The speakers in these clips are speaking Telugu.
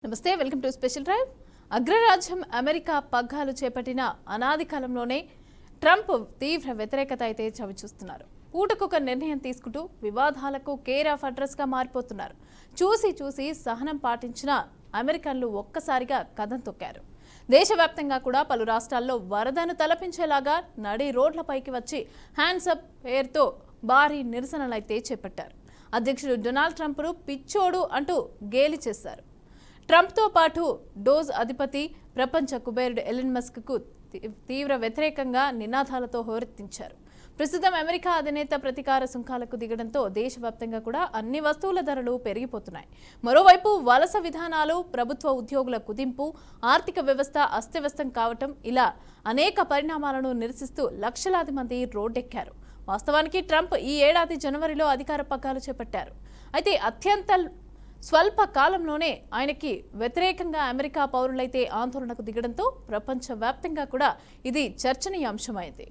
నమస్తే వెల్కమ్ టు స్పెషల్ డ్రైవ్. అగ్రరాజ్యం అమెరికా పగ్గాలు చేపట్టిన అనాది కాలంలోనే ట్రంప్ తీవ్ర వ్యతిరేకత అయితే చవిచూస్తున్నారు. పూటకొక నిర్ణయం తీసుకుంటూ వివాదాలకు కేర్ ఆఫ్ అడ్రస్ గా మారిపోతున్నారు. చూసి సహనం పాటించిన అమెరికన్లు ఒక్కసారిగా కథం తొక్కారు. దేశవ్యాప్తంగా కూడా పలు రాష్ట్రాల్లో వరదను తలపించేలాగా నడి రోడ్లపైకి వచ్చి హ్యాండ్స్ అప్ పేరుతో భారీ నిరసనలైతే చేపట్టారు. అధ్యక్షుడు డొనాల్డ్ ట్రంప్ను పిచ్చోడు అంటూ గేలి చేశారు. ట్రంప్తో పాటు డోజ్ అధిపతి ప్రపంచ కుబేరుడు ఎలన్ మస్క్కు తీవ్ర వ్యతిరేకంగా నినాదాలతో హోరెత్తించారు. ప్రస్తుతం అమెరికా అధినేత ప్రతీకార సుంకాలకు దిగడంతో దేశవ్యాప్తంగా కూడా అన్ని వస్తువుల ధరలు పెరిగిపోతున్నాయి. మరోవైపు వలస విధానాలు, ప్రభుత్వ ఉద్యోగుల కుదింపు, ఆర్థిక వ్యవస్థ అస్తవ్యస్తం కావటం ఇలా అనేక పరిణామాలను నిరసిస్తూ లక్షలాది మంది రోడ్డెక్కారు. వాస్తవానికి ట్రంప్ ఈ ఏడాది జనవరిలో అధికార పగ్గాలు చేపట్టారు. అయితే అత్యంత స్వల్ప కాలంలోనే ఆయనకి వ్యతిరేకంగా అమెరికా పౌరులైతే ఆందోళనకు దిగడంతో ప్రపంచవ్యాప్తంగా కూడా ఇది చర్చనీయాంశమైంది.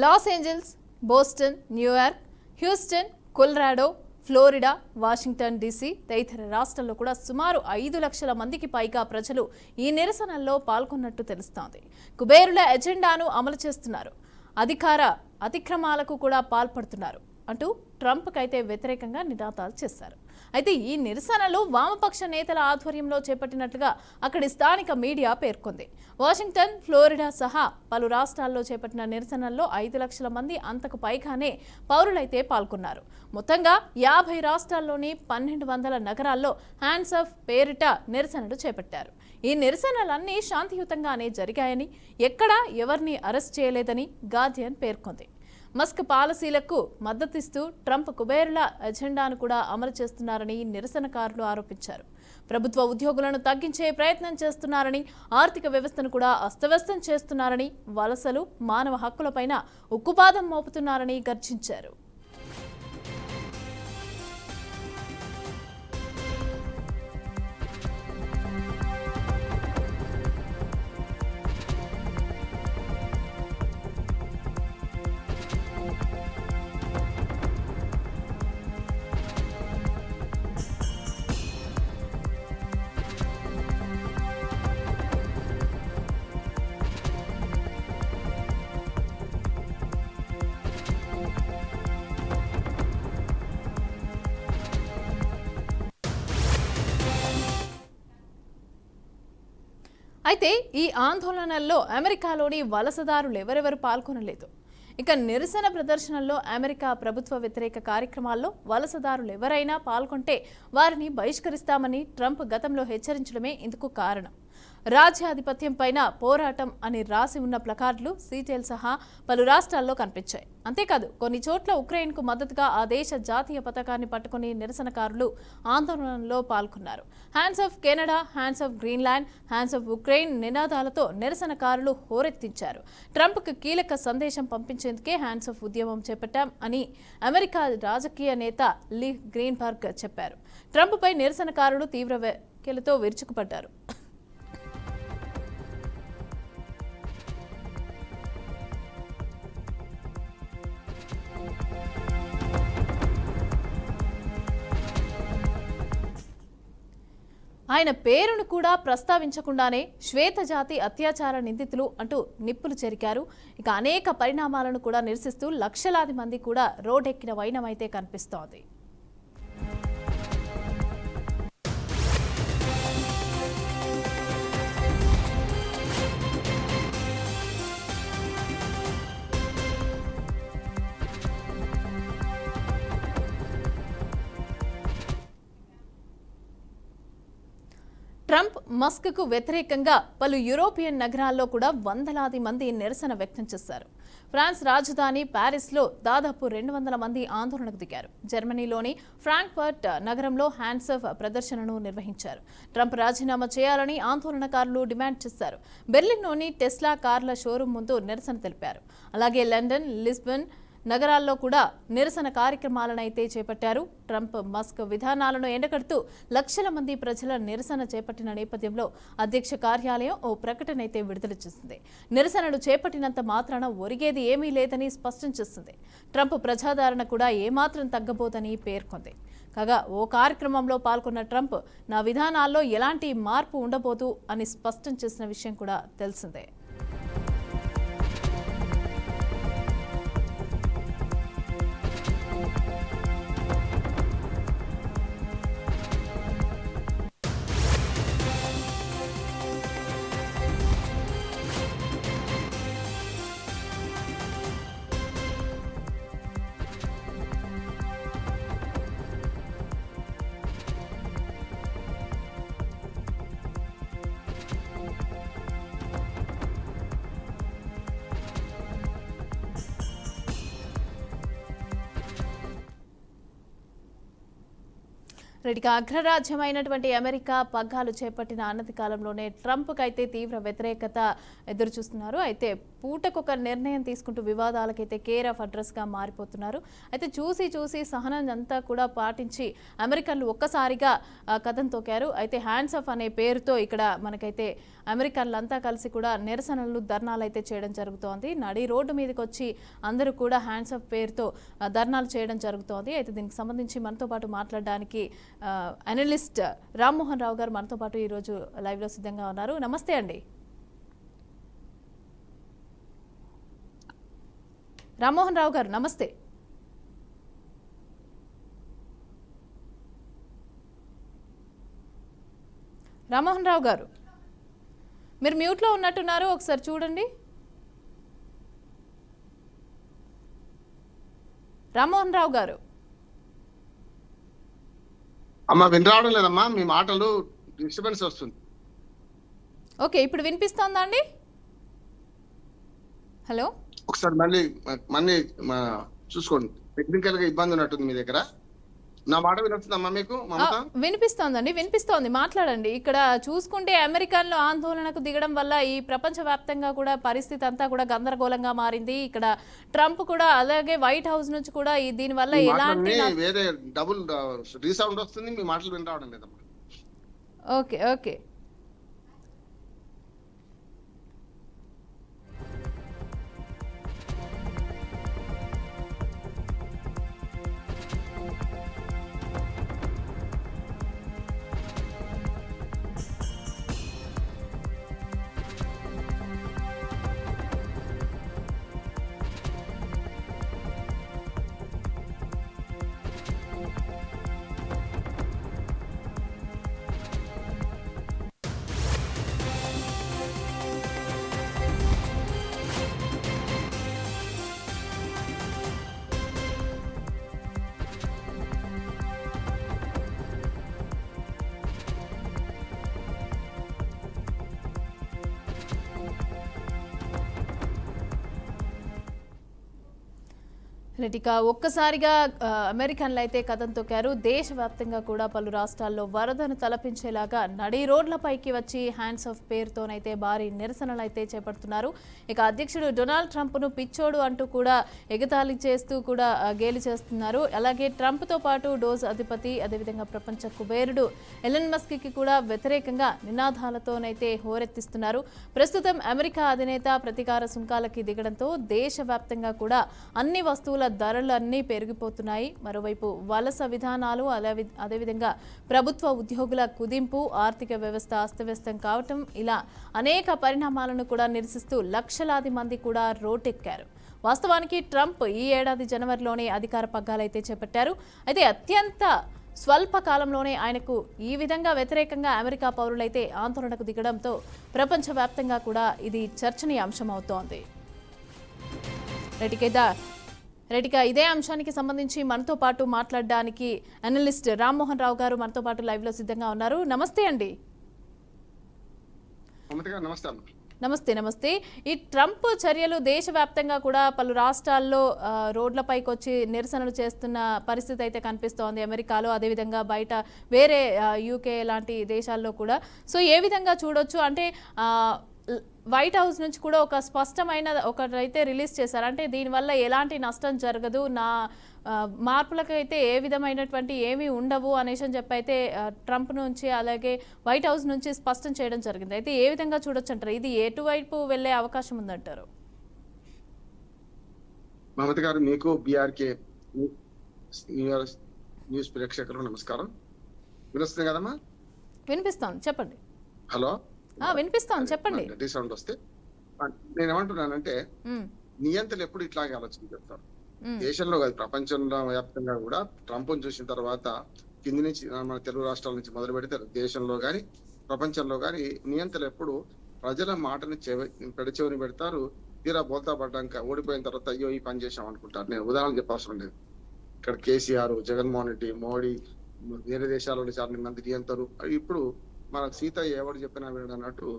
Los Angeles, Boston, New York, Houston, Colorado, Florida, Washington DC తదితర రాష్ట్రాల్లో కూడా సుమారు 5 లక్షల మందికి పైగా ప్రజలు ఈ నిరసనల్లో పాల్గొన్నట్టు తెలుస్తోంది. కుబేరుల ఎజెండాను అమలు చేస్తున్నారు, అధికార అతిక్రమాలకు కూడా పాల్పడుతున్నారు అంటూ ట్రంప్కైతే వ్యతిరేకంగా నినాదాలు చేశారు. అయితే ఈ నిరసనలు వామపక్ష నేతల ఆధ్వర్యంలో చేపట్టినట్లుగా అక్కడి స్థానిక మీడియా పేర్కొంది. వాషింగ్టన్, ఫ్లోరిడా సహా పలు రాష్ట్రాల్లో చేపట్టిన నిరసనల్లో 5 లక్షల మంది అంతకు పైగానే పౌరులైతే పాల్గొన్నారు. మొత్తంగా 50 రాష్ట్రాల్లోని 1200 నగరాల్లో హ్యాండ్స్ ఆఫ్ పేరిట నిరసనలు చేపట్టారు. ఈ నిరసనలన్నీ శాంతియుతంగానే జరిగాయని, ఎక్కడా ఎవరిని అరెస్ట్ చేయలేదని గార్డియన్ పేర్కొంది. మస్క్ పాలసీలకు మద్దతిస్తూ ట్రంప్ కుబేరుల ఎజెండాను కూడా అమలు చేస్తున్నారని నిరసనకారులు ఆరోపించారు. ప్రభుత్వ ఉద్యోగులను తగ్గించే ప్రయత్నం చేస్తున్నారని, ఆర్థిక వ్యవస్థను కూడా అస్తవ్యస్తం చేస్తున్నారని, వలసలు, మానవ హక్కులపైన ఉక్కుపాదం మోపుతున్నారని గర్జించారు. అయితే ఈ ఆందోళనల్లో అమెరికాలోని వలసదారులు ఎవరెవరు పాల్గొనలేదు. ఇక నిరసన ప్రదర్శనల్లో అమెరికా ప్రభుత్వ వ్యతిరేక కార్యక్రమాల్లో వలసదారులు ఎవరైనా పాల్గొంటే వారిని బహిష్కరిస్తామని ట్రంప్ గతంలో హెచ్చరించడమే ఇందుకు కారణం. రాజ్యాధిపత్యం పైన పోరాటం అని రాసి ఉన్న ప్లకార్డులు సీటెల్ సహా పలు రాష్ట్రాల్లో కనిపించాయి. అంతేకాదు కొన్ని చోట్ల ఉక్రెయిన్కు మద్దతుగా ఆ దేశ జాతీయ పతాకాన్ని పట్టుకుని నిరసనకారులు ఆందోళనలో పాల్గొన్నారు. Hands of Canada, hands of Greenland, hands of Ukraine నినాదాలతో నిరసనకారులు హోరెత్తించారు. ట్రంప్కు కీలక సందేశం పంపించేందుకే హ్యాండ్స్ ఆఫ్ ఉద్యమం చేపట్టాం అని అమెరికా రాజకీయ నేత లీ గ్రీన్బర్గ్ చెప్పారు. ట్రంప్పై నిరసనకారులు తీవ్ర వ్యాఖ్యలతో విరుచుకుపడ్డారు. ఆయన పేరును కూడా ప్రస్తావించకుండానే శ్వేత జాతి అత్యాచార నిందితులు అంటూ నిప్పులు చెరికారు. ఇక అనేక పరిణామాలను కూడా నిరసిస్తూ లక్షలాది మంది కూడా రోడ్డెక్కిన వైనమైతే కనిపిస్తోంది. ట్రంప్ మస్క్ కు వ్యతిరేకంగా పలు యూరోపియన్ నగరాల్లో కూడా వందలాది మంది నిరసన వ్యక్తం చేశారు. ఫ్రాన్స్ రాజధాని ప్యారిస్లో దాదాపు 200 మంది ఆందోళనకు దిగారు. జర్మనీలోని ఫ్రాంక్ఫర్ట్ నగరంలో హ్యాండ్స్ ఆఫ్ ప్రదర్శనను నిర్వహించారు. ట్రంప్ రాజీనామా చేయాలని ఆందోళనకారులు డిమాండ్ చేశారు. బెర్లిన్లోని టెస్లా కార్ల షోరూం ముందు నిరసన తెలిపారు. అలాగే లండన్, లిస్బన్ నగరాల్లో కూడా నిరసన కార్యక్రమాలనైతే చేపట్టారు. ట్రంప్ మస్క్ విధానాలను ఎండగడుతూ లక్షల మంది ప్రజల నిరసన చేపట్టిన నేపథ్యంలో అధ్యక్ష కార్యాలయం ఓ ప్రకటన అయితే విడుదల చేసింది. నిరసనలు చేపట్టినంత మాత్రాన ఒరిగేది ఏమీ లేదని స్పష్టం చేసింది. ట్రంప్ ప్రజాదరణ కూడా ఏమాత్రం తగ్గబోదని పేర్కొంది. కాగా ఓ కార్యక్రమంలో పాల్గొన్న ట్రంప్ నా విధానాల్లో ఎలాంటి మార్పు ఉండబోదు అని స్పష్టం చేసిన విషయం కూడా తెలిసిందే. రెడ్డిగా అగ్రరాజ్యమైనటువంటి అమెరికా పగ్గాలు చేపట్టిన అన్నతి కాలంలోనే ట్రంప్కి అయితే తీవ్ర వ్యతిరేకత ఎదురుచూస్తున్నారు. అయితే పూటకొక నిర్ణయం తీసుకుంటూ వివాదాలకైతే కేర్ ఆఫ్ అడ్రస్గా మారిపోతున్నారు. అయితే చూసి సహనం అంతా కూడా పాటించి అమెరికన్లు ఒక్కసారిగా కథం తొక్కారు. అయితే హ్యాండ్స్ ఆఫ్ అనే పేరుతో ఇక్కడ మనకైతే అమెరికన్లంతా కలిసి కూడా నిరసనలు, ధర్నాలు అయితే చేయడం జరుగుతోంది. నడి రోడ్డు మీదకి వచ్చి అందరూ కూడా హ్యాండ్స్ ఆఫ్ పేరుతో ధర్నాలు చేయడం జరుగుతోంది. అయితే దీనికి సంబంధించి మనతో పాటు మాట్లాడడానికి అనలిస్ట్ రామ్మోహన్ రావు గారు మనతో పాటు ఈరోజు లైవ్లో సిద్ధంగా ఉన్నారు. నమస్తే అండి రామ్మోహన్ రావు గారు. నమస్తే. రామ్మోహన్ రావు గారు, మీరు మ్యూట్లో ఉన్నట్టున్నారు, ఒకసారి చూడండి. రామ్మోహన్ రావు గారు. అమ్మా వినరావడం లేదమ్మా, మీ మాటలు డిస్టర్బెన్స్ వస్తుంది. ఓకే, ఇప్పుడు వినిపిస్తోందా అండి? హలో, ఒకసారి మళ్ళీ చూసుకోండి. టెక్నికల్ గా ఇబ్బంది ఉన్నట్టుంది మీ దగ్గర. నా మాట వినిపిస్తుందమ్మా మీకు? వినిపిస్తోందండి, వినిపిస్తోంది, మాట్లాడండి. ఇక్కడ చూసుకుంటే అమెరికన్లు ఆందోళనకు దిగడం వల్ల ఈ ప్రపంచ వ్యాప్తంగా కూడా పరిస్థితి అంతా కూడా గందరగోళంగా మారింది. ఇక్కడ ట్రంప్ కూడా అలాగే వైట్ హౌస్ నుంచి కూడా దీని వల్ల ఎలాంటి వేరే డబుల్ రీసౌండ్ వస్తుంది, మీ మాటలు వినరావడం లేదమ్మా. ఓకే ఓకే రెడ్డిగా ఒక్కసారిగా అమెరికన్లు అయితే కథం తొక్కారు. దేశవ్యాప్తంగా కూడా పలు రాష్ట్రాల్లో వరదను తలపించేలాగా నడి రోడ్లపైకి వచ్చి హ్యాండ్స్ ఆఫ్ పేరుతోనైతే భారీ నిరసనలు అయితే చేపడుతున్నారు. ఇక అధ్యక్షుడు డొనాల్డ్ ట్రంప్ను పిచ్చోడు అంటూ కూడా ఎగతాళి చేస్తూ కూడా గేలి చేస్తున్నారు. అలాగే ట్రంప్తో పాటు డోజ్ అధిపతి, అదేవిధంగా ప్రపంచ కుబేరుడు ఎలన్ మస్క్కి కూడా వ్యతిరేకంగా నినాదాలతోనైతే హోరెత్తిస్తున్నారు. ప్రస్తుతం అమెరికా అధినేత ప్రతీకార సుంకాలకి దిగడంతో దేశవ్యాప్తంగా కూడా అన్ని వస్తువుల ధరలన్నీ పెరిగిపోతున్నాయి. మరోవైపు వలస విధానాలు, అదేవిధంగా ప్రభుత్వ ఉద్యోగుల కుదింపు, ఆర్థిక వ్యవస్థ అస్తవ్యస్తం కావటం, ఇలా అనేక పరిణామాలను కూడా నిరసిస్తూ లక్షలాది మంది కూడా రోడ్డెక్కారు. వాస్తవానికి ట్రంప్ ఈ ఏడాది జనవరిలోనే అధికార పగ్గాలైతే చేపట్టారు. అయితే అత్యంత స్వల్ప కాలంలోనే ఆయనకు ఈ విధంగా వ్యతిరేకంగా అమెరికా పౌరులైతే ఆందోళనకు దిగడంతో ప్రపంచవ్యాప్తంగా కూడా ఇది చర్చనీయాంశం అవుతోంది. రెడ్డిగా ఇదే అంశానికి సంబంధించి మనతో పాటు మాట్లాడడానికి అనలిస్ట్ రామ్మోహన్ రావు గారు మనతో పాటు లైవ్లో సిద్ధంగా ఉన్నారు. నమస్తే అండి. మమత గారు నమస్తే అమ్మ. నమస్తే నమస్తే. ఈ ట్రంప్ చర్యలు దేశవ్యాప్తంగా కూడా పలు రాష్ట్రాల్లో రోడ్లపైకి వచ్చి నిరసనలు చేస్తున్న పరిస్థితి అయితే కనిపిస్తోంది అమెరికాలో, అదేవిధంగా బయట వేరే యూకే లాంటి దేశాల్లో కూడా. సో ఏ విధంగా చూడొచ్చు అంటే వైట్ హౌస్ నుంచి కూడా ఒక స్పష్టమైన ఒకటైతే రిలీజ్ చేశారు, అంటే దీనివల్ల ఎలాంటి నష్టం జరగదు, నా మార్పులకైతే ఏ విధమైనటువంటి ఏమీ ఉండవు అనేసి అని చెప్పి అయితే ట్రంప్ నుంచి అలాగే వైట్ హౌస్ నుంచి స్పష్టం చేయడం జరిగింది. అయితే ఏ విధంగా చూడొచ్చు అంటారు, ఇది ఎటువైపు వెళ్ళే అవకాశం ఉందంటారు? మమత గారు, మీకు బీఆర్కే న్యూస్ ప్రేక్షకులకు నమస్కారం. వినిస్తుంది కదమ్మా? వినిపిస్తాను, చెప్పండి. హలో, వినిపిస్తాను, చెప్పండి. సౌండ్ వస్తే నేను ఏమంటున్నానంటే, నియంత్రణ ఎప్పుడు ఇట్లాగే ఆలోచన చేస్తారు. దేశంలో కాదు, ప్రపంచంలో వ్యాప్తంగా కూడా ట్రంప్ చూసిన తర్వాత కింది నుంచి మన తెలుగు రాష్ట్రాల నుంచి మొదలు పెడితే దేశంలో గాని ప్రపంచంలో గాని నియంత్రణ ఎప్పుడు ప్రజల మాటని పెడచెవిని పెడతారు. తీరా బోల్తా పడ్డాక ఓడిపోయిన తర్వాత అయ్యో ఈ పని చేసాం అనుకుంటారు. నేను ఉదాహరణ చెప్పవసరం లేదు. ఇక్కడ కేసీఆర్, జగన్మోహన్ రెడ్డి, మోడీ, వేరే దేశాలలో చాలా మంది నియంత్రలు. ఇప్పుడు మన సీతయ్య ఎవరు చెప్పినా వినన్నట్టు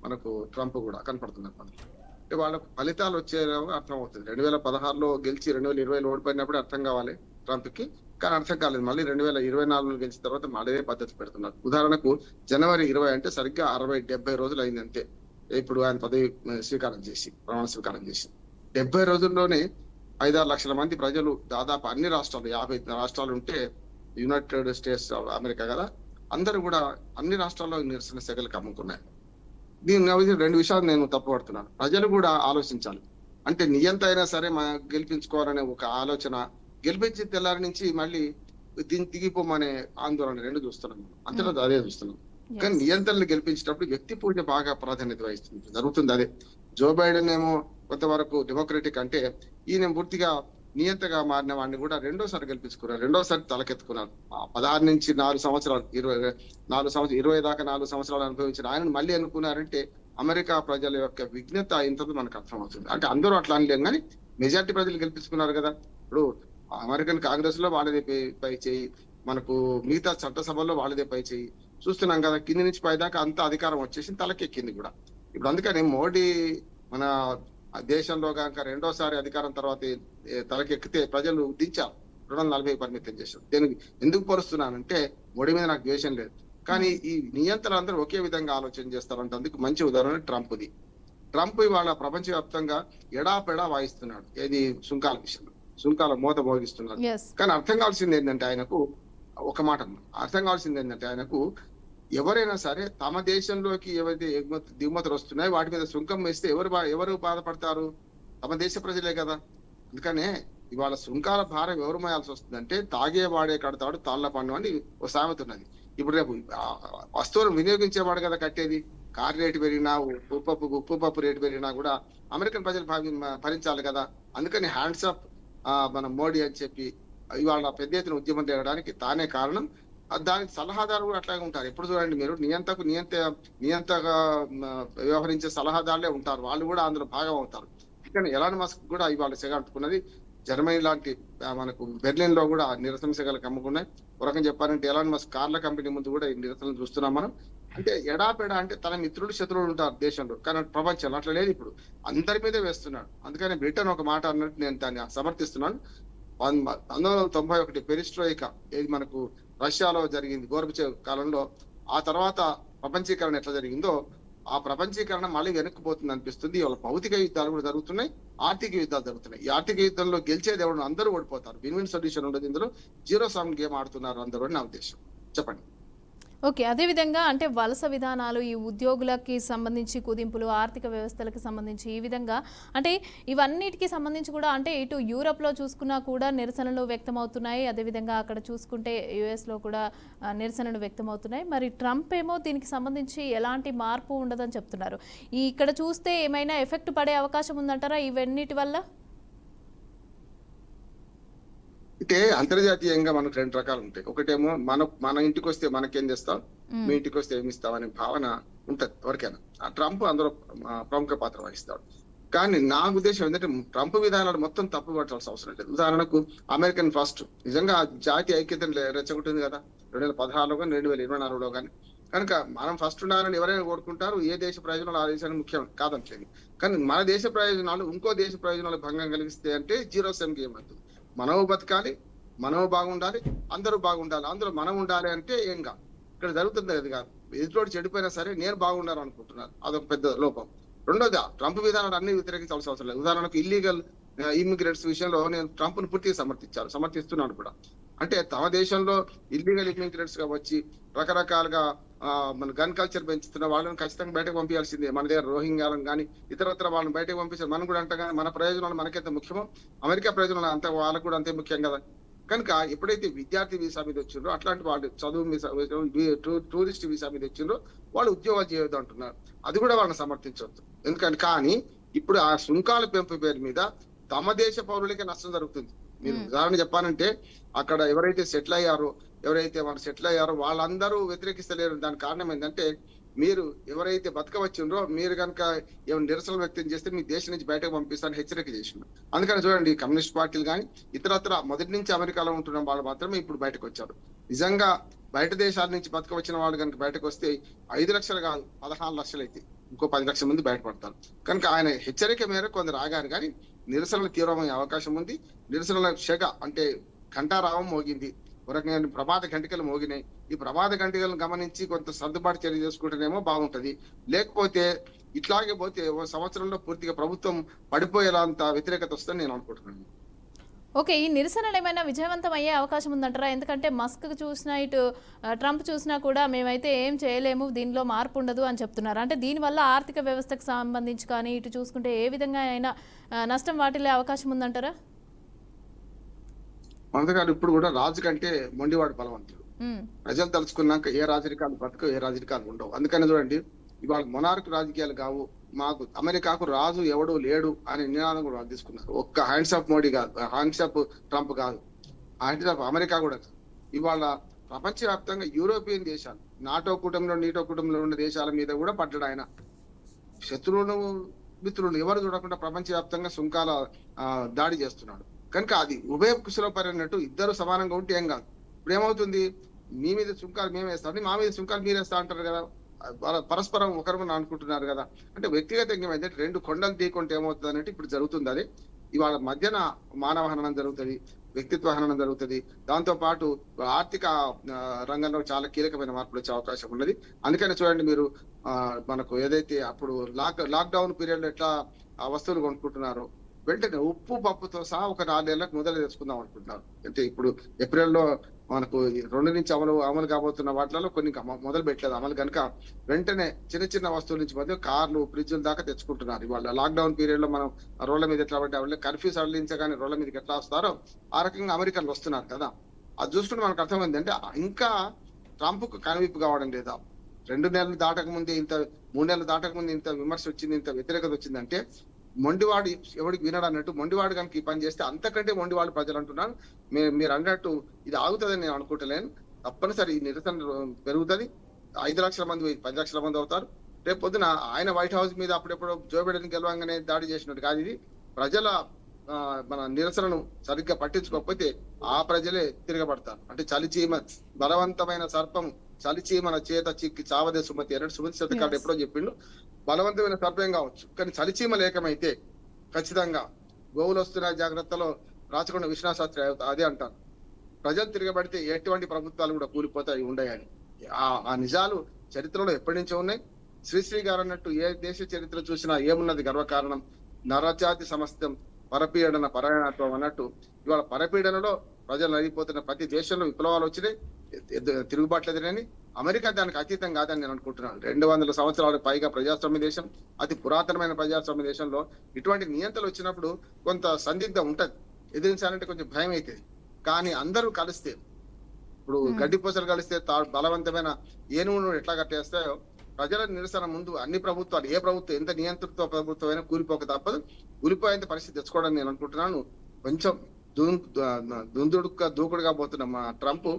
మనకు ట్రంప్ కూడా కనపడుతున్నారు. మనకి వాళ్ళకు ఫలితాలు వచ్చేలాగా అర్థం అవుతుంది. 2016లో గెలిచి 2020లో ఓడిపోయినప్పుడు అర్థం కావాలి ట్రంప్ కి, కానీ అర్థం కాలేదు. మళ్ళీ 2024లో గెలిచిన తర్వాత మళ్ళీ పద్ధతి పెడుతున్నారు. ఉదాహరణకు జనవరి 20 అంటే సరిగ్గా 60-70 రోజులు అయింది అంతే. ఇప్పుడు ఆయన పదవి స్వీకారం చేసి ప్రమాణ స్వీకారం చేసి 70 రోజుల్లోనే 5-6 లక్షల మంది ప్రజలు దాదాపు అన్ని రాష్ట్రాలు 50 రాష్ట్రాలు ఉంటే యునైటెడ్ స్టేట్స్ ఆఫ్ అమెరికా కదా, అందరూ కూడా అన్ని రాష్ట్రాల్లో నిరసన సెగలు కమ్ముకున్నాయి. దీని 2 విషయాలు నేను తప్పుపడుతున్నాను. ప్రజలు కూడా ఆలోచించాలి. అంటే నియంత అయినా సరే గెలిపించుకోవాలనే ఒక ఆలోచన, గెలిపించి తెల్లారి నుంచి మళ్ళీ దీన్ని దిగిపోమనే ఆందోళన 2 చూస్తున్నాం. అంతలో అదే చూస్తున్నాం. కానీ నియంత్రణలు గెలిపించేటప్పుడు వ్యక్తి పూజ బాగా ప్రాధాన్యత వహిస్తుంది, జరుగుతుంది అదే. జో బైడెన్ ఏమో కొంతవరకు డెమోక్రటిక్ అంటే, ఈయన పూర్తిగా నియంతగా మారిన వాడిని కూడా 2వ సారి గెలిపించుకున్నారు. 2వ సారి తలకెత్తుకున్నారు. 16 నుంచి 4 సంవత్సరాలు 20 దాకా 4 సంవత్సరాలు అనుభవించిన ఆయన మళ్ళీ అనుకున్నారంటే అమెరికా ప్రజల యొక్క విజ్ఞత ఇంతది మనకు అర్థం అవుతుంది. అంటే అందరూ అట్లా అనలేం, కానీ మెజార్టీ ప్రజలు గెలిపించుకున్నారు కదా. ఇప్పుడు అమెరికన్ కాంగ్రెస్ లో వాళ్ళదే పై చేయి, మనకు మిగతా చట్టసభల్లో వాళ్ళదే పై చేయి చూస్తున్నాం కదా. కింది నుంచి పై దాకా అంత అధికారం వచ్చేసి తలకెక్కింది కూడా. ఇప్పుడు అందుకని మోడీ మన దేశంలో కనుక 2వ సారి అధికారం తర్వాత తలకెక్కితే ప్రజలు దించారు, 240 పరిమితం చేశారు. దీనికి ఎందుకు పరుస్తున్నానంటే మోడీ మీద నాకు ద్వేషం లేదు, కానీ ఈ నియంత్రణ అందరూ ఒకే విధంగా ఆలోచన చేస్తారంటే అందుకు మంచి ఉదాహరణ ట్రంప్ది. ట్రంప్ ఇవాళ ప్రపంచవ్యాప్తంగా ఎడాపెడా వాయిస్తున్నాడు. ఏది సుంకాల విషయంలో సుంకాల మూత మోగిస్తున్నాడు. కానీ అర్థం కావాల్సింది ఏంటంటే ఆయనకు ఒక మాట అర్థం కావాల్సింది ఏంటంటే ఆయనకు ఎవరైనా సరే తమ దేశంలోకి ఏవైతే దిగుమతులు వస్తున్నాయో వాటి మీద సుంకం వేస్తే ఎవరు బాధపడతారు? తమ దేశ ప్రజలే కదా. అందుకనే ఇవాళ సుంకాల భారం ఎవరు మోయాల్సి వస్తుందంటే తాగే వాడే కడతాడు తాళ్ల పన్ను అని ఒక సామెత ఉన్నది. ఇప్పుడు రేపు వస్తువులను వినియోగించేవాడు కదా కట్టేది. కారు రేటు పెరిగినా, ఉప్పు పప్పు రేటు పెరిగినా కూడా అమెరికన్ ప్రజలు భరించాలి కదా. అందుకని హ్యాండ్స్ అప్ మన మోడీ అని చెప్పి ఇవాళ పెద్ద ఎత్తున ఉద్యమం తేవడానికి తానే కారణం. దానికి సలహాదారు కూడా అట్లాగే ఉంటారు. ఎప్పుడు చూడండి మీరు, నియంతగా వ్యవహరించే సలహాదారులే ఉంటారు, వాళ్ళు కూడా అందులో భాగం అవుతారు. కానీ ఎలాన్ మస్క్ కూడా ఇవాళ సెగ అంటుకున్నది. జర్మనీ లాంటి మనకు బెర్లిన్ లో కూడా నిరసన సెగలు కమ్ముకున్నాయి. ఒక రకంగా చెప్పాలంటే ఎలాన్ మస్క్ కార్ల కంపెనీ ముందు కూడా ఈ నిరసనలు చూస్తున్నాం మనం. అంటే ఎడాపెడా అంటే తన మిత్రులు శత్రువులు ఉంటారు దేశంలో, కానీ ప్రపంచంలో అట్లా లేదు. ఇప్పుడు అందరి మీదే వేస్తున్నాడు. అందుకని బ్రిటన్ ఒక మాట అన్నట్టు నేను దాన్ని సమర్థిస్తున్నాను. 1991 పెరిస్ట్రోయికా ఏది మనకు రష్యాలో జరిగింది గోర్బచేవ్ కాలంలో, ఆ తర్వాత ప్రపంచీకరణ ఎట్లా జరిగిందో ఆ ప్రపంచీకరణ మళ్ళీ వెనక్కిపోతుంది అనిపిస్తుంది. ఇవాళ భౌతిక యుద్ధాలు కూడా జరుగుతున్నాయి, ఆర్థిక యుద్ధాలు జరుగుతున్నాయి. ఈ ఆర్థిక యుద్ధంలో గెలిచేది ఎవరు? అందరూ ఓడిపోతారు. విన్ సొల్యూషన్ ఉండదు ఇందులో. 0 సమ్ గేమ్ ఆడుతున్నారు అందరూ అని నా ఉద్దేశం. చెప్పండి. ఓకే, అదేవిధంగా అంటే వలస విధానాలు, ఈ ఉద్యోగులకి సంబంధించి కుదింపులు, ఆర్థిక వ్యవస్థలకు సంబంధించి ఈ విధంగా అంటే ఇవన్నిటికీ సంబంధించి కూడా అంటే ఇటు యూరప్లో చూసుకున్నా కూడా నిరసనలు వ్యక్తమవుతున్నాయి. అదేవిధంగా అక్కడ చూసుకుంటే యుఎస్లో కూడా నిరసనలు వ్యక్తమవుతున్నాయి. మరి ట్రంప్ ఏమో దీనికి సంబంధించి ఎలాంటి మార్పు ఉండదని చెప్తున్నారు. ఇక్కడ చూస్తే ఏమైనా ఎఫెక్ట్ పడే అవకాశం ఉందంటారా ఇవన్నిటి వల్ల? అంటే అంతర్జాతీయంగా మనకు 2 రకాలు ఉంటాయి. ఒకటేమో మన ఇంటికి వస్తే మనకేం చేస్తాం, మీ ఇంటికి వస్తే ఏమి ఇస్తాం అనే భావన ఉంటది ఎవరికైనా. ఆ ట్రంప్ అందులో ప్రముఖ పాత్ర వహిస్తాడు. కానీ నా ఉద్దేశం ఏంటంటే ట్రంప్ విధానాలు మొత్తం తప్పు పట్టాల్సిన అవసరం లేదు. ఉదాహరణకు అమెరికన్ ఫస్ట్ నిజంగా జాతీయ ఐక్యతను రెచ్చగొట్టింది కదా 2016లో కానీ 2024లో కానీ. కనుక మనం ఫస్ట్ ఉండాలని ఎవరైనా కోరుకుంటారు. ఏ దేశ ప్రయోజనాలు ఆ దేశానికి ముఖ్యం కాదనట్లేదు. కానీ మన దేశ ప్రయోజనాలు ఇంకో దేశ ప్రయోజనాలు భంగం కలిగిస్తే అంటే జీరో సమ్ గేమ్ అవుతుంది. మనము బతకాలి, మనము బాగుండాలి, అందరూ బాగుండాలి. అందులో మనం ఉండాలి అంటే ఏం కాదు. ఇక్కడ జరుగుతుంది అది కాదు. ఎదుటోడు చెడిపోయినా సరే నేను బాగుండాలి అనుకుంటున్నారు. అదొక పెద్ద లోపం. రెండోది ట్రంప్ విధానాలు అన్ని వ్యతిరేకించాల్సిన అవసరం లేదు. ఉదాహరణకు ఇల్లీగల్ ఇమిగ్రెంట్స్ విషయంలో నేను ట్రంప్ ను పూర్తిగా సమర్థిస్తున్నాను కూడా. అంటే తమ దేశంలో ఇల్లీగల్ ఇమిగ్రెంట్స్ గా వచ్చి రకరకాలుగా మన గన్ కల్చర్ పెంచుతున్న వాళ్ళని ఖచ్చితంగా బయటకు పంపించాల్సిందే. మన దగ్గర రోహింగ్యాలను కానీ ఇతరత్ర వాళ్ళని బయటకు పంపించారు. మనం కూడా అంటగా మన ప్రయోజనాలు మనకైతే ముఖ్యమో అమెరికా ప్రయోజనాలు అంత వాళ్ళకు కూడా అంతే ముఖ్యం కదా. కనుక ఎప్పుడైతే విద్యార్థి వీసా మీద వచ్చిండ్రో అట్లాంటి వాళ్ళు చదువు వీసా టూరిస్ట్ వీసా మీద వచ్చిండ్రో వాళ్ళు ఉద్యోగాలు చేయొద్దు అంటున్నారు. అది కూడా వాళ్ళని సమర్థించవద్దు. ఎందుకంటే కానీ ఇప్పుడు ఆ సుంకాల పెంపు పేరు మీద తమ దేశ పౌరులకే నష్టం జరుగుతుంది. మీరు ఉదాహరణ చెప్పాలంటే అక్కడ ఎవరైతే సెటిల్ అయ్యారో వాళ్ళందరూ వ్యతిరేకిస్తలేరు. దానికి కారణం ఏంటంటే మీరు ఎవరైతే బతకవచ్చిండ్రో మీరు కనుక ఏమైనా నిరసన వ్యక్తం చేస్తే మీ దేశం నుంచి బయటకు పంపిస్తానని హెచ్చరిక చేసిండ్రు. అందుకని చూడండి కమ్యూనిస్ట్ పార్టీలు కానీ ఇతరత్ర మొదటి నుంచి అమెరికాలో ఉంటున్న వాళ్ళు మాత్రమే ఇప్పుడు బయటకు వచ్చారు. నిజంగా బయట దేశాల నుంచి బతకవచ్చిన వాళ్ళు కనుక బయటకు వస్తే 5 లక్షలు కాదు 14 లక్షలు అయితే ఇంకో 10 లక్షల మంది బయటపడతారు. కనుక ఆయన హెచ్చరిక మేరకు కొందరు ఆగారు. కానీ నిరసనలు తీవ్రమయ్యే అవకాశం ఉంది. నిరసనల షెగ అంటే ఘంటారావం మోగింది. ఒక రకంగా ప్రమాద గంటికలు మోగినాయి. ఈ ప్రమాద గంటికలను గమనించి కొంత సర్దుబాటు చర్య చేసుకుంటేనేమో బాగుంటది. లేకపోతే ఇట్లాగే పోతే ఓ సంవత్సరంలో పూర్తిగా ప్రభుత్వం పడిపోయేలాంత వ్యతిరేకత వస్తుందని నేను అనుకుంటున్నాను. ఓకే, ఈ నిరసనలు ఏమైనా విజయవంతం అయ్యే అవకాశం ఉందంటారా? ఎందుకంటే మస్క్ చూసినా ఇటు ట్రంప్ చూసినా కూడా మేమైతే ఏం చేయలేము, దీనిలో మార్పు ఉండదు అని చెప్తున్నారు. అంటే దీనివల్ల ఆర్థిక వ్యవస్థకు సంబంధించి కానీ ఇటు చూసుకుంటే ఏ విధంగా అయినా నష్టం వాటిల్లే అవకాశం ఉందంటారా? అందుకని ఇప్పుడు కూడా రాజు కంటే మొండివాడు బలవంతుడు. ప్రజలు తలుచుకున్నాక ఏ రాజరికాలు బతకవు, ఏ రాజరికాలు ఉండవు. అందుకని చూడండి ఇవాళ మొనార్క్ రాజకీయాలు కావు, మాకు అమెరికాకు రాజు ఎవడు లేడు అనే నినాదం కూడా వాళ్ళు తీసుకున్నారు. ఒక్క హ్యాండ్స్ ఆఫ్ మోడీ కాదు, హ్యాండ్స్ ఆఫ్ ట్రంప్ కాదు, హ్యాండ్స్ ఆఫ్ అమెరికా కూడా కాదు. ఇవాళ ప్రపంచవ్యాప్తంగా యూరోపియన్ దేశాలు నాటో కూటమిలో ఉన్న దేశాల మీద కూడా పడ్డాడు ఆయన. శత్రువులు మిత్రులు ఎవరు చూడకుండా ప్రపంచవ్యాప్తంగా సుంకాల దాడి చేస్తున్నాడు. కనుక అది ఉభయ కుశలో పరినట్టు ఇద్దరు సమానంగా ఉంటే ఏం కాదు. ఇప్పుడు ఏమవుతుంది, మీ మీద సుంకాలు మేము వేస్తాం, మా మీద సుంకాలు మీరు వేస్తా అంటారు కదా. పరస్పరం ఒకరు అనుకుంటున్నారు కదా. అంటే వ్యక్తిగతంగా ఏమైందంటే 2 కొండలు ఢీకొంటే ఏమవుతుంది అన్నట్టు ఇప్పుడు జరుగుతుంది. అది ఇవాళ మధ్యన మానవ హననం జరుగుతుంది, వ్యక్తిత్వ హననం జరుగుతుంది. దాంతో పాటు ఆర్థిక రంగంలో చాలా కీలకమైన మార్పులు వచ్చే అవకాశం ఉన్నది. అందుకని చూడండి మీరు మనకు ఏదైతే అప్పుడు లాక్డౌన్ పీరియడ్ లో ఎట్లా వస్తువులు కొనుక్కుంటున్నారో వెంటనే ఉప్పు పప్పుతో సహా ఒక 4 నెలలకు మొదలు తెచ్చుకుందాం అనుకుంటున్నారు. అంటే ఇప్పుడు ఏప్రిల్లో మనకు 2 నుంచి అమలు కాబోతున్న వాటిలో కొన్ని మొదలు పెట్టలేదు అమలు. కనుక వెంటనే చిన్న వస్తువుల నుంచి మధ్య కార్లు ఫ్రిడ్జ్ల దాకా తెచ్చుకుంటున్నారు. ఇవాళ లాక్డౌన్ పీరియడ్ లో మనం రోడ్ల మీద ఎట్లా పడ్డా కర్ఫ్యూ సడలించగానే రోడ్ల మీదకి ఎట్లా వస్తారో ఆ రకంగా అమెరికన్లు వస్తున్నారు కదా. అది చూసుకుంటే మనకు అర్థమైంది అంటే ఇంకా ట్రంప్ కు కనువిప్పు కావడం లేదా. 2 నెలలు దాటక ముందే 3 నెలలు దాటక ముందు ఇంత విమర్శ వచ్చింది, ఇంత వ్యతిరేకత వచ్చిందంటే మొండివాడు ఎవడికి వినడు అన్నట్టు మొండివాడు కనుక ఈ పని చేస్తే అంతకంటే మొండివాడు ప్రజలు అంటున్నాను. మీరు అన్నట్టు ఇది ఆగుతుందని నేను అనుకుంటలేను. తప్పనిసరి ఈ నిరసన పెరుగుతుంది. 5 లక్షల మంది 10 లక్షల మంది అవుతారు. రేపు పొద్దున ఆయన వైట్ హౌస్ మీద అప్పుడెప్పుడు జో బిడెన్ గెలవంగానే దాడి చేసినట్టు కాదు. ఇది ప్రజల మన నిరసనను సరిగ్గా పట్టించుకోకపోతే ఆ ప్రజలే తిరగబడతారు. అంటే చలిచీమ బలవంతమైన సర్పం చలిచీమన చేత చిక్కి చావదే సుమతి అన్నట్టు సుమతి శతకాడు ఎప్పుడో చెప్పిండు. బలవంతమైన సర్పం కావచ్చు కానీ చలిచీమ లేకమైతే ఖచ్చితంగా గోవులు వస్తున్న జాగ్రత్తలో రాచకొండ విశ్వనాథశాస్త్రి అదే అంటారు. ప్రజలు తిరగబడితే ఎటువంటి ప్రభుత్వాలు కూడా కూలిపోతాయి ఉండయని. ఆ నిజాలు చరిత్రలో ఎప్పటి నుంచో ఉన్నాయి. శ్రీశ్రీ గారు అన్నట్టు ఏ దేశ చరిత్ర చూసినా ఏమున్నది గర్వకారణం నరజాతి సమస్తం పరపీడన పరాయణత్వం అన్నట్టు ఇవాళ పరపీడనలో ప్రజలు నలిగిపోతున్న ప్రతి దేశంలో విప్లవాలు వచ్చినాయి, తిరుగుబాట్లు ఎదురని. అమెరికా దానికి అతీతం కాదని నేను అనుకుంటున్నాను. 200 సంవత్సరాలకు పైగా ప్రజాస్వామ్య దేశం, అతి పురాతనమైన ప్రజాస్వామ్య దేశంలో ఇటువంటి నియంత్రణలు వచ్చినప్పుడు కొంత సందిగ్ధం ఉంటది. ఎదిరించాలంటే కొంచెం భయం అవుతుంది. కానీ అందరూ కలిస్తే ఇప్పుడు గడ్డిపోసలు కలిస్తే బలవంతమైన ఏనుగును ఎట్లా కట్టేస్తాయో ప్రజల నిరసన ముందు అన్ని ప్రభుత్వాలు ఏ ప్రభుత్వం ఎంత నియంత్రణతో ప్రభుత్వం అయినా కూలిపోక తప్పదు. కూలిపోయేంత పరిస్థితి తెచ్చుకోవడం నేను అనుకుంటున్నాను. కొంచెం దూకుడుగా పోతున్న మా ట్రంప్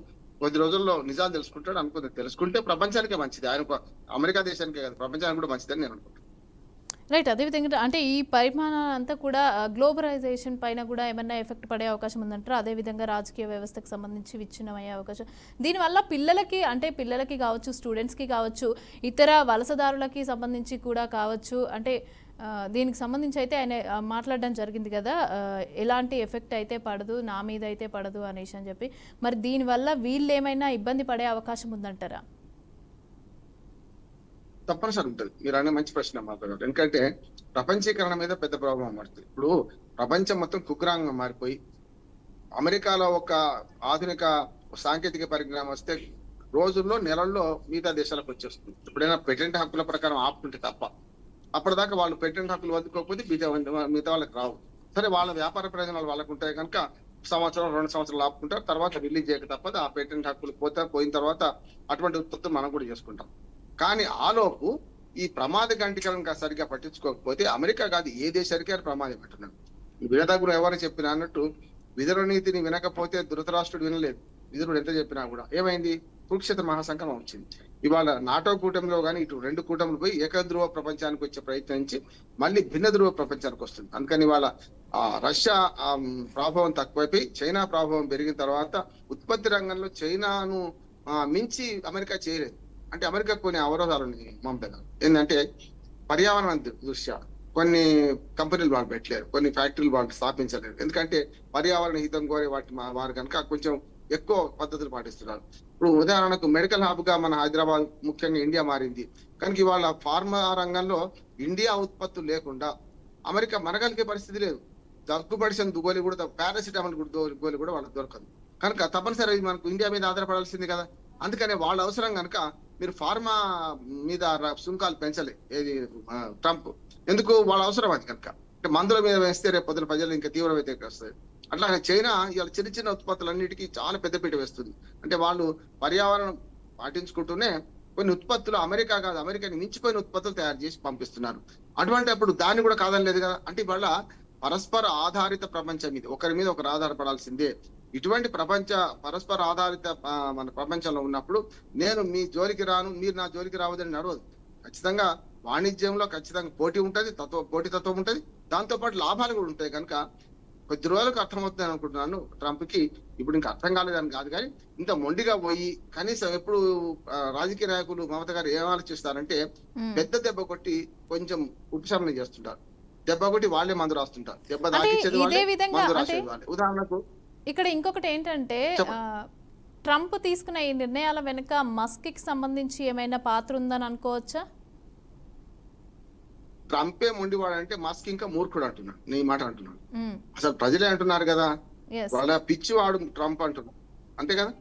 కొద్ది రోజుల్లో నిజాలు తెలుసుకుంటాడు అనుకుంది. తెలుసుకుంటే ప్రపంచానికే మంచిది. ఆయన అమెరికా దేశానికే కాదు ప్రపంచానికి కూడా మంచిదని నేను అనుకుంటున్నాను. రైట్. అదేవిధంగా అంటే ఈ పరిమాణాలు అంతా కూడా గ్లోబలైజేషన్ పైన కూడా ఏమన్నా ఎఫెక్ట్ పడే అవకాశం ఉందంటారా? అదేవిధంగా రాజకీయ వ్యవస్థకు సంబంధించి విచ్ఛిన్నమయ్యే అవకాశం దీనివల్ల పిల్లలకి అంటే పిల్లలకి కావచ్చు, స్టూడెంట్స్కి కావచ్చు, ఇతర వలసదారులకి సంబంధించి కూడా కావచ్చు, అంటే దీనికి సంబంధించి అయితే ఆయన మాట్లాడడం జరిగింది కదా, ఎలాంటి ఎఫెక్ట్ అయితే పడదు, నా మీద అయితే పడదు అనేసి అని చెప్పి. మరి దీనివల్ల వీళ్ళు ఏమైనా ఇబ్బంది పడే అవకాశం ఉందంటారా? తప్పనిసరి ఉంటుంది. మీరు అనే మంచి ప్రశ్న మాట్లాడారు. ఎందుకంటే ప్రపంచీకరణ మీద పెద్ద ప్రభావం పడుతుంది. ఇప్పుడు ప్రపంచం మొత్తం కుగ్రాంగం మారిపోయి అమెరికాలో ఒక ఆధునిక సాంకేతిక పరిజ్ఞానం వస్తే రోజుల్లో నెలల్లో మిగతా దేశాలకు వచ్చేస్తుంది. ఎప్పుడైనా పేటెంట్ హక్కుల ప్రకారం ఆపుకుంటే తప్ప. అప్పటిదాకా వాళ్ళు పేటెంట్ హక్కులు వదులుకోకపోతే మిగతా వాళ్ళకి రావు. సరే, వాళ్ళ వ్యాపార ప్రయోజనాలు వాళ్ళకు ఉంటాయి కనుక సంవత్సరం 2 సంవత్సరాలు ఆపుకుంటారు, తర్వాత రిలీజ్ చేయక తప్పదు. ఆ పేటెంట్ హక్కులు పోయిన తర్వాత అటువంటి ఉత్పత్తులు మనం కూడా చేసుకుంటాం. కానీ ఆలోపు ఈ ప్రమాద గంటికలను సరిగ్గా పట్టించుకోకపోతే అమెరికా కాదు ఏ దేశానికి అది ప్రమాదం అంటున్నాడు. ఈ వినదగురు ఎవరు చెప్పినా అన్నట్టు విదుర నీతిని వినకపోతే ధృతరాష్ట్రుడు వినలేదు. విదురుడు ఎంత చెప్పినా కూడా ఏమైంది? కురుక్షేత్ర మహాసంకమం వచ్చింది. ఇవాళ నాటో కూటమిలో కానీ ఇటు 2 కూటములు పోయి ఏకధ్రువ ప్రపంచానికి వచ్చే ప్రయత్నించి మళ్ళీ భిన్న ధ్రువ ప్రపంచానికి వస్తుంది. అందుకని ఇవాళ రష్యా ప్రభావం తక్కువైపోయి చైనా ప్రభావం పెరిగిన తర్వాత ఉత్పత్తి రంగంలో చైనాను మించి అమెరికా చేయలేదు. అంటే అమెరికా కొన్ని అవరోధాలు ఉన్నాయి మమత గారు. ఏంటంటే పర్యావరణ దృష్ట్యా కొన్ని కంపెనీలు వాళ్ళు పెట్టలేరు, కొన్ని ఫ్యాక్టరీలు వాళ్ళు స్థాపించలేరు. ఎందుకంటే పర్యావరణ హితం కోరే వారు కనుక కొంచెం ఎక్కువ పద్ధతులు పాటిస్తున్నారు. ఇప్పుడు ఉదాహరణకు మెడికల్ హబ్ గా మన హైదరాబాద్ ముఖ్యంగా ఇండియా మారింది కనుక ఇవాళ ఫార్మా రంగంలో ఇండియా ఉత్పత్తులు లేకుండా అమెరికా మనగలిగే పరిస్థితి లేదు. దగ్గుబడిసిన గోలి కూడా, పారాసిటమాల్ గోలి కూడా వాళ్ళకి దొరకదు. కనుక తప్పనిసరి మనకు ఇండియా మీద ఆధారపడాల్సింది కదా. అందుకనే వాళ్ళ అవసరం కనుక మీరు ఫార్మా మీద సుంకాలు పెంచలే ఏది ట్రంప్. ఎందుకు? వాళ్ళ అవసరం అది కనుక. అంటే మందుల మీద వేస్తే రేపు పొద్దున ప్రజలు ఇంకా తీవ్ర వ్యతిరేకత వస్తుంది. అట్లాగే చైనా ఇవాళ చిన్న చిన్న ఉత్పత్తులన్నిటికీ చాలా పెద్దపీట వేస్తుంది. అంటే వాళ్ళు పర్యావరణం పాటించుకుంటూనే కొన్ని ఉత్పత్తులు అమెరికా కాదు అమెరికాని మించిపోయిన ఉత్పత్తులు తయారు చేసి పంపిస్తున్నారు. అటువంటి అప్పుడు దాన్ని కూడా కాదనలేదు కదా. అంటే ఇవాళ పరస్పర ఆధారిత ప్రపంచం ఇది, ఒకరి మీద ఒకరు ఆధారపడాల్సిందే. ఇటువంటి పరస్పర ఆధారిత మన ప్రపంచంలో ఉన్నప్పుడు నేను మీ జోలికి రాను, మీరు నా జోలికి రావద్దని నడవదు. ఖచ్చితంగా వాణిజ్యంలో ఖచ్చితంగా పోటీ ఉంటుంది, పోటీ తత్వం ఉంటుంది, దాంతో పాటు లాభాలు కూడా ఉంటాయి. కనుక కొద్ది రోజులకు అర్థమవుతుంది అనుకుంటున్నాను ట్రంప్ కి. ఇప్పుడు ఇంకా అర్థం కాలేదని కాదు, కానీ ఇంత మొండిగా పోయి కనీసం ఎప్పుడు రాజకీయ నాయకులు మమత గారు ఏం ఆలోచిస్తారంటే పెద్ద దెబ్బ కొట్టి కొంచెం ఉపశమనం చేస్తుంటారు. దెబ్బ కొట్టి వాళ్ళే మందు రాస్తుంటారు. దెబ్బ దాకిచ్చేది వాళ్ళే, మందు రాసేది వాళ్ళే. ఉదాహరణకు ఇక్కడ ఇంకొకటి ఏంటంటే ట్రంప్ తీసుకున్న ఈ నిర్ణయాల వెనుక మస్క్ కి సంబంధించి ఏమైనా పాత్ర ఉందని అనుకోవచ్చా? ట్రంపే మొండివాడంటే మస్క్ ఇంకా మూర్ఖుడు అంటున్నాడు. నీ మాట అంటున్నాడు. అసలు ప్రజలే అంటున్నారు కదా, వాళ్ళ పిచ్చివాడు ట్రంప్ అంటున్నాడు. అంతే కదా,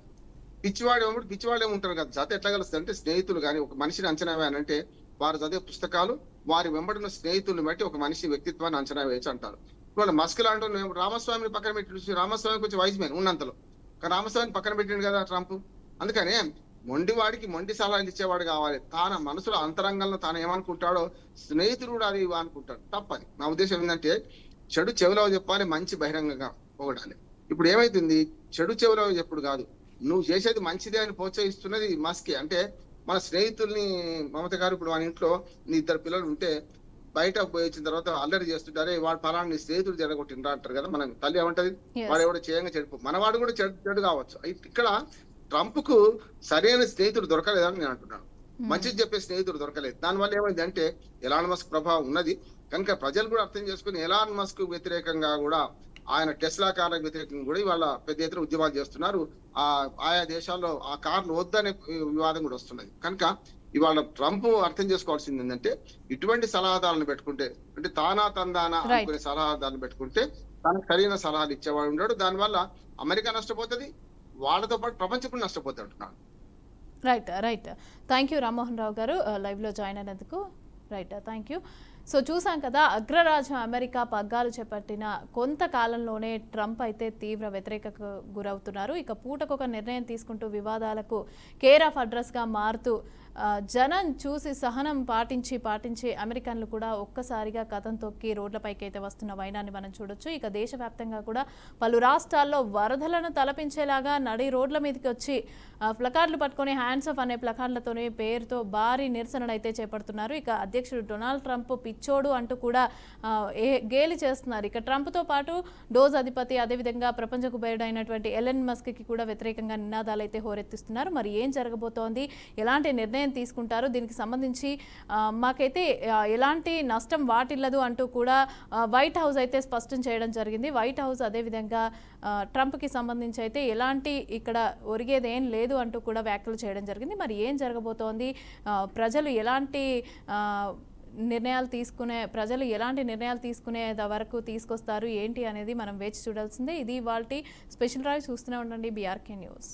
పిచ్చివాడు ఏముంటారు కదా. జత ఎట్లా కలుస్తుంది అంటే స్నేహితులు కానీ ఒక మనిషిని అంచనా వేయాలంటే వారు చదివే పుస్తకాలు, వారి వెంబడిన స్నేహితులను బట్టి ఒక మనిషి వ్యక్తిత్వాన్ని అంచనా వేయచ్చు అంటారు. ఇవాళ మస్క్ లాంటి రామస్వామిని పక్కన పెట్టి, రామస్వామి కొంచెం వైజ్ మ్యాన్ ఉన్నంతలో, కానీ రామస్వామిని పక్కన పెట్టిండు కదా ట్రంప్. అందుకనే మొండివాడికి మొండి సలహాలు ఇచ్చేవాడు కావాలి. తాన మనసులో అంతరంగంలో తాను ఏమనుకుంటాడో స్నేహితుడు కూడా అది అనుకుంటాడు. తప్పది. నా ఉద్దేశం ఏంటంటే చెడు చెవిలో చెప్పాలి, మంచి బహిరంగంగా పోగొడాలి. ఇప్పుడు ఏమైతుంది, చెడు చెవిలో చెప్పుడు కాదు, నువ్వు చేసేది మంచిదే అని ప్రోత్సహిస్తున్నది మస్కే. అంటే మన స్నేహితుల్ని మమత గారు ఇప్పుడు మన ఇంట్లో నీ 2 పిల్లలు ఉంటే బయట పోయి వచ్చిన తర్వాత అల్లరి చేస్తుంటారే వాడు ఫలానా నీ స్నేహితుడు జరగొట్టిండ్రా అంటారు కదా. మన తల్లి ఏమంటది, వాడు ఎవడో చేయంగా చెడిపో, మనవాడు కూడా చెడు కావచ్చు. ఇక్కడ ట్రంప్ కు సరైన స్నేహితుడు దొరకలేదని నేను అంటున్నాను. మంచిది చెప్పే స్నేహితుడు దొరకలేదు. దానివల్ల ఏమైంది అంటే ఎలాన్ మస్క్ ప్రభావం ఉన్నది కనుక ప్రజలు కూడా అర్థం చేసుకుని ఎలాన్ మస్క్ వ్యతిరేకంగా కూడా, ఆయన టెస్లా కార్లకు వ్యతిరేకంగా కూడా ఇవాళ పెద్ద ఎత్తున ఉద్యమాలు చేస్తున్నారు. ఆయా దేశాల్లో ఆ కార్లు వద్దనే వివాదం కూడా వస్తున్నది. కనుక ఇవాళ ట్రంప్ అర్థం చేసుకోవాల్సింది ఏంటంటే ఇటువంటి సలహాదారులను పెట్టుకుంటే, అంటే తానా తందానా అనుకునే సలహాదారులను పెట్టుకుంటే తనకు సరైన సలహాలు ఇచ్చేవాడు ఉన్నాడు. దానివల్ల అమెరికా నష్టపోతుంది, వాళ్ళతో పాటు ప్రపంచం కూడా నష్టపోతుంది అంటున్నాను. Right. Thank you Rammohan Rao గారు లైవ్ లో జాయిన్ అయినందుకు. Right, thank you. సో చూసాం కదా, అగ్రరాజ్యం అమెరికా పగ్గాలు చేపట్టిన కొంతకాలంలోనే ట్రంప్ అయితే తీవ్ర వ్యతిరేకతకు గురవుతున్నారు. ఇక పూటకొక నిర్ణయం తీసుకుంటూ వివాదాలకు కేర్ ఆఫ్ అడ్రస్గా మారుతూ జనం చూసి సహనం పాటించి అమెరికన్లు కూడా ఒక్కసారిగా కథం తొక్కి రోడ్లపైకి అయితే వస్తున్న వైనాన్ని మనం చూడొచ్చు. ఇక దేశవ్యాప్తంగా కూడా పలు రాష్ట్రాల్లో వరదలను తలపించేలాగా నడి రోడ్ల మీదకి వచ్చి ప్లకార్డులు పట్టుకొని హ్యాండ్స్ ఆఫ్ అనే ప్లకార్డులతోనే పేరుతో భారీ నిరసనలు అయితే చేపడుతున్నారు. ఇక అధ్యక్షుడు డొనాల్డ్ ట్రంప్ పిచ్చోడు అంటూ కూడా గేలి చేస్తున్నారు. ఇక ట్రంప్తో పాటు డోజ్ అధిపతి, అదేవిధంగా ప్రపంచ కుబేరుడు అయినటువంటి ఎలన్ మస్క్కి కూడా వ్యతిరేకంగా నినాదాలు అయితే హోరెత్తిస్తున్నారు. మరి ఏం జరగబోతోంది, ఎలాంటి నిర్ణయం తీసుకుంటారు, దీనికి సంబంధించి మాకైతే ఎలాంటి నష్టం వాటిల్లదు అంటూ కూడా వైట్ హౌస్ అయితే స్పష్టం చేయడం జరిగింది. వైట్ హౌస్ అదేవిధంగా ట్రంప్కి సంబంధించి అయితే ఎలాంటి ఇక్కడ ఒరిగేదేం లేదు అంటూ కూడా వ్యాఖ్యలు చేయడం జరిగింది. మరి ఏం జరగబోతోంది, ప్రజలు ఎలాంటి నిర్ణయాలు తీసుకునే వరకు తీసుకొస్తారు ఏంటి అనేది మనం వేచి చూడాల్సిందే. ఇది ఇవాల్టి స్పెషల్ డ్రైవ్. చూస్తూనే ఉండండి BRK న్యూస్.